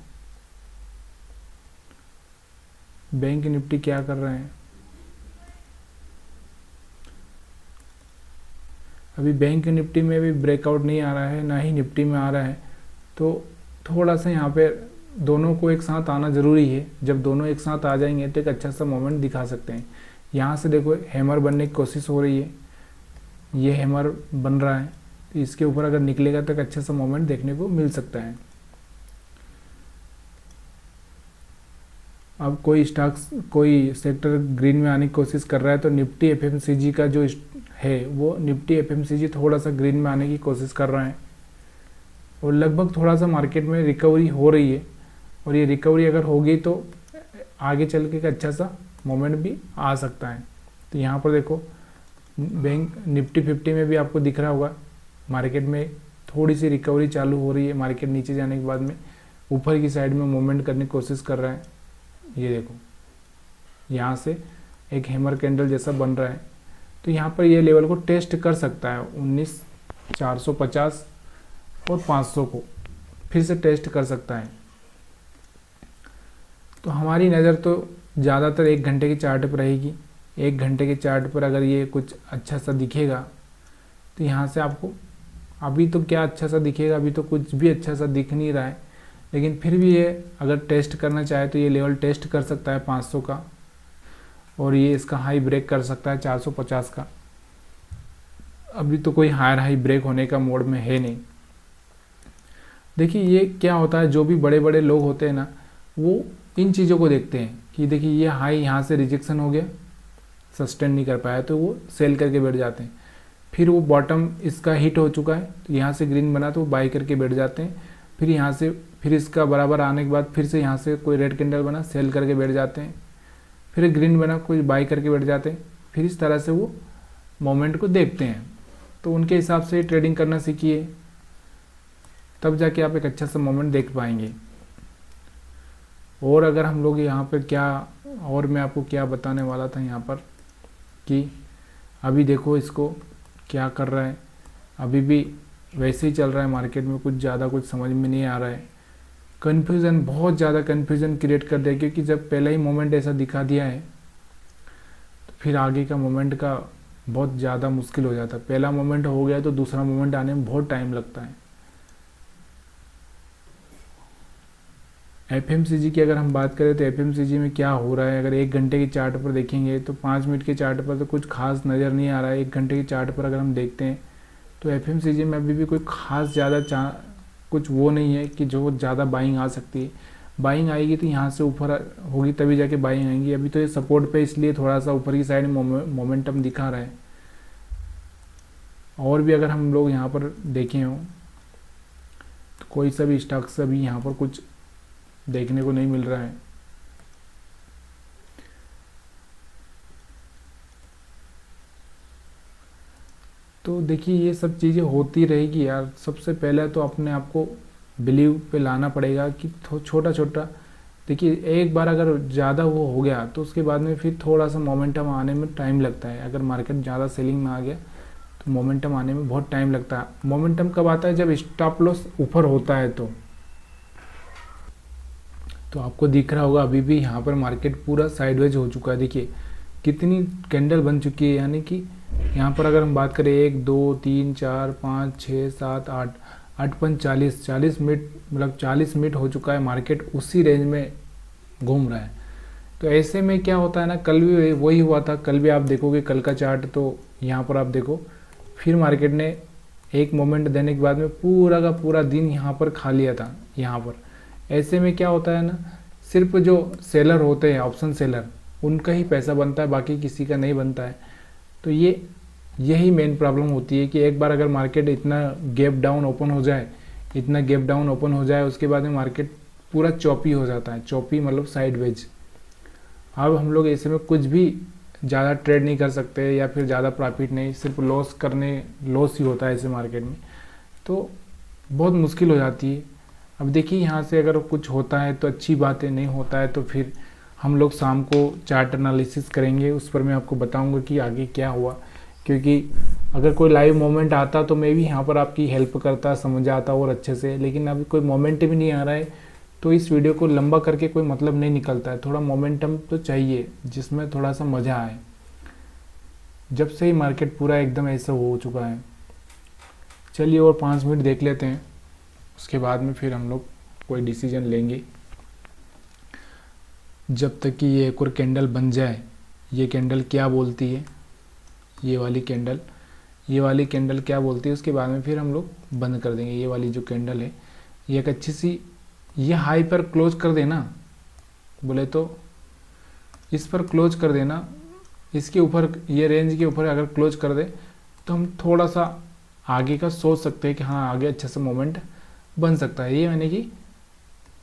बैंक निफ्टी क्या कर रहे हैं, अभी बैंक निफ्टी में भी ब्रेकआउट नहीं आ रहा है, ना ही निफ्टी में आ रहा है। तो थोड़ा सा यहाँ पे दोनों को एक साथ आना ज़रूरी है। जब दोनों एक साथ आ जाएंगे तो एक अच्छा सा मोमेंट दिखा सकते हैं। यहाँ से देखो हैमर बनने की कोशिश हो रही है, ये हैमर बन रहा है, तो इसके ऊपर अगर निकलेगा तो एक अच्छा सा मोमेंट देखने को मिल सकता है। अब कोई स्टॉक्स कोई सेक्टर ग्रीन में आने की कोशिश कर रहा है तो निफ्टी एफएमसीजी का जो है वो निफ्टी एफएमसीजी थोड़ा सा ग्रीन में आने की कोशिश कर रहा है, और लगभग थोड़ा सा मार्केट में रिकवरी हो रही है। और ये रिकवरी अगर होगी तो आगे चल के एक अच्छा सा मोमेंट भी आ सकता है। तो यहाँ पर देखो बैंक निफ्टी 50 में भी आपको दिख रहा होगा मार्केट में थोड़ी सी रिकवरी चालू हो रही है। मार्केट नीचे जाने के बाद में ऊपर की साइड में मूवमेंट करने की कोशिश कर रहा है। ये देखो यहाँ से एक हैमर कैंडल जैसा बन रहा है, तो यहाँ पर ये लेवल को टेस्ट कर सकता है। 19,450 और 500 को फिर से टेस्ट कर सकता है। तो हमारी नज़र तो ज़्यादातर 1 घंटे के चार्ट पर रहेगी। 1 घंटे के चार्ट पर अगर ये कुछ अच्छा सा दिखेगा तो यहाँ से आपको, अभी तो क्या अच्छा सा दिखेगा, अभी तो कुछ भी अच्छा सा दिख नहीं रहा है, लेकिन फिर भी ये अगर टेस्ट करना चाहे तो ये लेवल टेस्ट कर सकता है 500 का, और ये इसका हाई ब्रेक कर सकता है 450 का। अभी तो कोई हायर हाई ब्रेक होने का मोड में है नहीं। देखिए ये क्या होता है, जो भी बड़े बड़े लोग होते हैं ना वो इन चीज़ों को देखते हैं कि देखिए ये हाई यहाँ से रिजेक्शन हो गया, सस्टेन नहीं कर पाया, तो वो सेल करके बैठ जाते हैं। फिर वो बॉटम इसका हिट हो चुका है तो यहाँ से ग्रीन बना तो वो बाई करके बैठ जाते हैं। फिर यहाँ से फिर इसका बराबर आने के बाद फिर से यहाँ से कोई रेड कैंडल बना, सेल करके बैठ जाते हैं। फिर ग्रीन बना, कोई बाई करके बैठ जाते हैं। फिर इस तरह से वो मोमेंट को देखते हैं। तो उनके हिसाब से ट्रेडिंग करना सीखिए, तब जाके आप एक अच्छा सा मोमेंट देख पाएंगे। और अगर हम लोग यहाँ पर क्या, और मैं आपको क्या बताने वाला था यहाँ पर कि अभी देखो इसको क्या कर रहा है, अभी भी वैसे ही चल रहा है मार्केट में, कुछ ज़्यादा कुछ समझ में नहीं आ रहा है। कन्फ्यूज़न, बहुत ज़्यादा कन्फ्यूज़न क्रिएट कर दिया, क्योंकि जब पहला ही मोमेंट ऐसा दिखा दिया है तो फिर आगे का मोमेंट का बहुत ज़्यादा मुश्किल हो जाता है। पहला मोमेंट हो गया तो दूसरा मोमेंट आने में बहुत टाइम लगता है। एफएमसीजी की अगर हम बात करें तो एफएमसीजी में क्या हो रहा है, अगर 1 घंटे के चार्ट पर देखेंगे तो 5 मिनट के चार्ट पर तो कुछ खास नज़र नहीं आ रहा है। 1 घंटे के चार्ट पर अगर हम देखते हैं तो एफएमसीजी में अभी भी कोई खास ज़्यादा कुछ वो नहीं है कि जो ज़्यादा बाइंग आ सकती है। बाइंग आएगी तो यहाँ से ऊपर होगी तभी जाके बाइंग आएंगी। अभी तो ये सपोर्ट पे इसलिए थोड़ा सा ऊपर की साइड में मोमेंटम दिखा रहा है। और भी अगर हम लोग यहाँ पर देखें हो तो कोई सा भी स्टॉक्स अभी यहाँ पर कुछ देखने को नहीं मिल रहा है। तो देखिए ये सब चीज़ें होती रहेगी यार। सबसे पहले तो अपने आप को बिलीव पे लाना पड़ेगा कि छोटा छोटा, देखिए एक बार अगर ज़्यादा वो हो गया तो उसके बाद में फिर थोड़ा सा मोमेंटम आने में टाइम लगता है। अगर मार्केट ज़्यादा सेलिंग में आ गया तो मोमेंटम आने में बहुत टाइम लगता है। मोमेंटम कब आता है, जब स्टॉप लॉस ऊपर होता है। तो आपको दिख रहा होगा अभी भी यहाँ पर मार्केट पूरा साइडवेज हो चुका है। देखिए कितनी कैंडल बन चुकी है, यानी कि यहाँ पर अगर हम बात करें 1 2 3 4 5 6 7 8 8 5 40 मिनट, मतलब 40 मिनट हो चुका है, मार्केट उसी रेंज में घूम रहा है। तो ऐसे में क्या होता है ना, कल भी वही हुआ था। कल भी आप देखोगे कल का चार्ट, तो यहाँ पर आप देखो फिर मार्केट ने एक मोमेंट देने के बाद में पूरा का पूरा दिन यहाँ पर खा लिया था। यहाँ पर ऐसे में क्या होता है ना, सिर्फ जो सेलर होते हैं, ऑप्शन सेलर, उनका ही पैसा बनता है, बाकी किसी का नहीं बनता है। तो यही मेन प्रॉब्लम होती है कि एक बार अगर मार्केट इतना गैप डाउन ओपन हो जाए, उसके बाद में मार्केट पूरा चॉपी हो जाता है। चॉपी मतलब साइडवेज। अब हम लोग ऐसे में कुछ भी ज़्यादा ट्रेड नहीं कर सकते या फिर ज़्यादा प्रॉफिट नहीं, सिर्फ लॉस ही होता है ऐसे मार्केट में। तो बहुत मुश्किल हो जाती है। अब देखिए यहाँ से अगर कुछ होता है तो अच्छी बात है, नहीं होता है तो फिर हम लोग शाम को चार्ट एनालिसिस करेंगे, उस पर मैं आपको बताऊंगा कि आगे क्या हुआ। क्योंकि अगर कोई लाइव मोमेंट आता तो मैं भी यहाँ पर आपकी हेल्प करता, समझ आता और अच्छे से, लेकिन अभी कोई मोमेंट भी नहीं आ रहा है तो इस वीडियो को लंबा करके कोई मतलब नहीं निकलता है। थोड़ा मोमेंटम तो चाहिए जिसमें थोड़ा सा मज़ा आए। जब से ही मार्केट पूरा एकदम ऐसा हो चुका है। चलिए और 5 मिनट देख लेते हैं, उसके बाद में फिर हम लोग कोई डिसीजन लेंगे। जब तक कि ये एक और कैंडल बन जाए। ये कैंडल क्या बोलती है, ये वाली कैंडल क्या बोलती है, उसके बाद में फिर हम लोग बंद कर देंगे। ये वाली जो कैंडल है, ये एक अच्छी सी, ये हाई पर क्लोज कर देना, बोले तो इस पर क्लोज कर देना, इसके ऊपर, ये रेंज के ऊपर अगर क्लोज कर दे तो हम थोड़ा सा आगे का सोच सकते हैं कि हाँ आगे अच्छा सा मोमेंट बन सकता है। ये यानी कि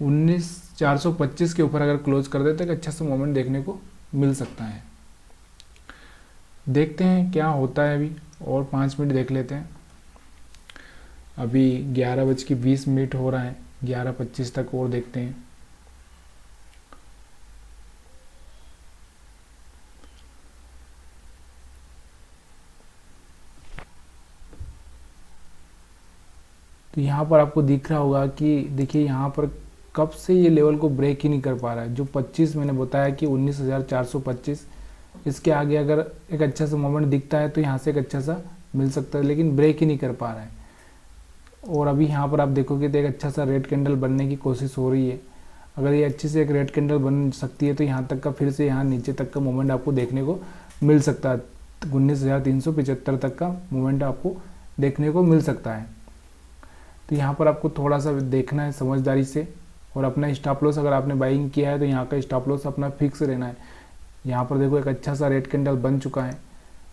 19,425 के ऊपर अगर क्लोज कर दे तो एक अच्छा सा मोमेंट देखने को मिल सकता है। देखते हैं क्या होता है। अभी और 5 मिनट देख लेते हैं। अभी 11:20 हो रहा है, 11:25 तक और देखते हैं। तो यहाँ पर आपको दिख रहा होगा कि देखिए यहाँ पर कब से ये लेवल को ब्रेक ही नहीं कर पा रहा है। जो 25 मैंने बताया कि 19,425, इसके आगे अगर एक अच्छा सा मोमेंट दिखता है तो यहाँ से एक अच्छा सा मिल सकता है, लेकिन ब्रेक ही नहीं कर पा रहा है। और अभी यहाँ पर आप देखोगे तो एक अच्छा सा रेड कैंडल बनने की कोशिश हो रही है। अगर ये अच्छी से एक रेड कैंडल बन सकती है तो यहाँ तक का, फिर से यहाँ नीचे तक का मोमेंट आपको देखने को मिल सकता है। 19,375 तक का मोमेंट आपको देखने को मिल सकता है। तो यहाँ पर आपको थोड़ा सा देखना है समझदारी से, और अपना स्टॉप लॉस, अगर आपने बाइंग किया है तो यहाँ का स्टॉप लॉस अपना फिक्स रहना है। यहाँ पर देखो एक अच्छा सा रेड कैंडल बन चुका है।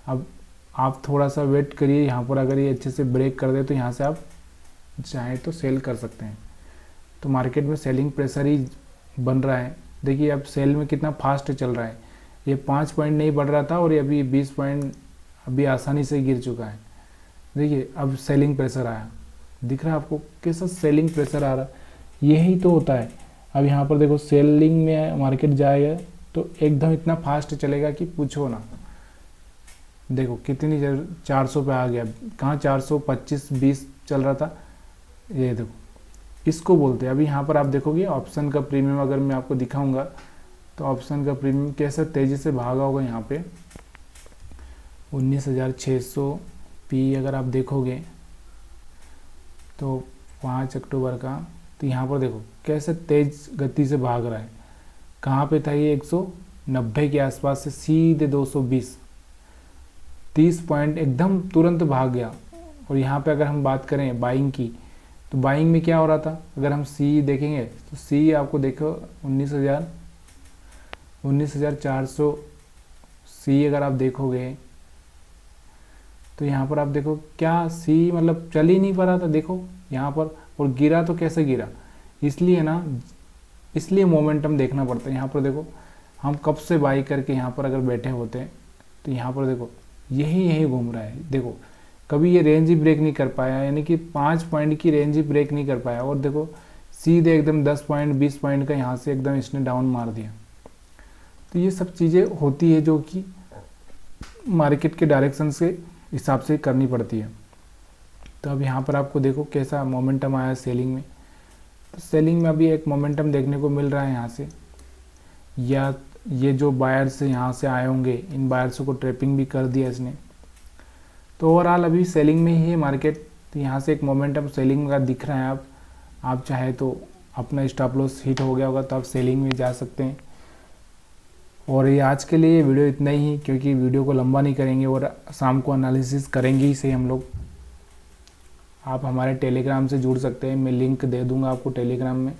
अब आप थोड़ा सा वेट करिए, यहाँ पर अगर ये अच्छे से ब्रेक कर दे तो यहाँ से आप चाहें तो सेल कर सकते हैं। तो मार्केट में सेलिंग प्रेशर ही बन रहा है। देखिए अब सेल में कितना फास्ट चल रहा है। ये 5 पॉइंट नहीं बढ़ रहा था और ये अभी 20 पॉइंट अभी आसानी से गिर चुका है। देखिए अब सेलिंग प्रेशर आया, दिख रहा है आपको कैसा सेलिंग प्रेशर आ रहा है। यही तो होता है। अब यहाँ पर देखो सेलिंग में मार्केट जाएगा तो एकदम इतना फास्ट चलेगा कि पूछो ना। देखो कितनी 400 पे आ गया, कहाँ 425-20 चल रहा था। ये देखो इसको बोलते हैं। अभी यहाँ पर आप देखोगे ऑप्शन का प्रीमियम, अगर मैं आपको दिखाऊंगा तो ऑप्शन का प्रीमियम कैसे तेज़ी से भागा होगा। यहाँ पे 19,600 पी अगर आप देखोगे तो 5 अक्टूबर का, तो यहाँ पर देखो कैसे तेज गति से भाग रहा है। कहाँ पे था ये 190 के आसपास से सीधे 220, 30 पॉइंट एकदम तुरंत भाग गया। और यहाँ पे अगर हम बात करें बाइंग की, तो बाइंग में क्या हो रहा था, अगर हम सी देखेंगे तो सी आपको देखो 19,400 सी अगर आप देखोगे तो यहाँ पर आप देखो क्या सी मतलब चल ही नहीं पा रहा था। देखो यहाँ पर, और गिरा तो कैसे गिरा, इसलिए मोमेंटम देखना पड़ता है। यहाँ पर देखो हम कब से बाई करके यहाँ पर अगर बैठे होते हैं तो यहाँ पर देखो यही घूम रहा है। देखो कभी ये रेंज ही ब्रेक नहीं कर पाया, यानी कि 5 पॉइंट की रेंज ही ब्रेक नहीं कर पाया। और देखो सीधे एकदम 10 पॉइंट 20 पॉइंट का यहाँ से एकदम इसने डाउन मार दिया। तो ये सब चीज़ें होती है जो कि मार्केट के डायरेक्शन से हिसाब से करनी पड़ती है। तो अब यहाँ पर आपको देखो कैसा मोमेंटम आया सेलिंग में। तो सेलिंग में अभी एक मोमेंटम देखने को मिल रहा है यहाँ से, या ये जो बायर्स यहाँ से आए होंगे, इन बायर्स को ट्रैपिंग भी कर दिया इसने। तो ओवरऑल अभी सेलिंग में ही है मार्केट। तो यहाँ से एक मोमेंटम सेलिंग का दिख रहा है। आप चाहे तो अपना स्टॉप लॉस हिट हो गया होगा तो आप सेलिंग में जा सकते हैं। और ये आज के लिए वीडियो इतना ही, क्योंकि वीडियो को लंबा नहीं करेंगे और शाम को एनालिसिस करेंगे ही से हम लोग। आप हमारे टेलीग्राम से जुड़ सकते हैं, मैं लिंक दे दूंगा आपको टेलीग्राम में।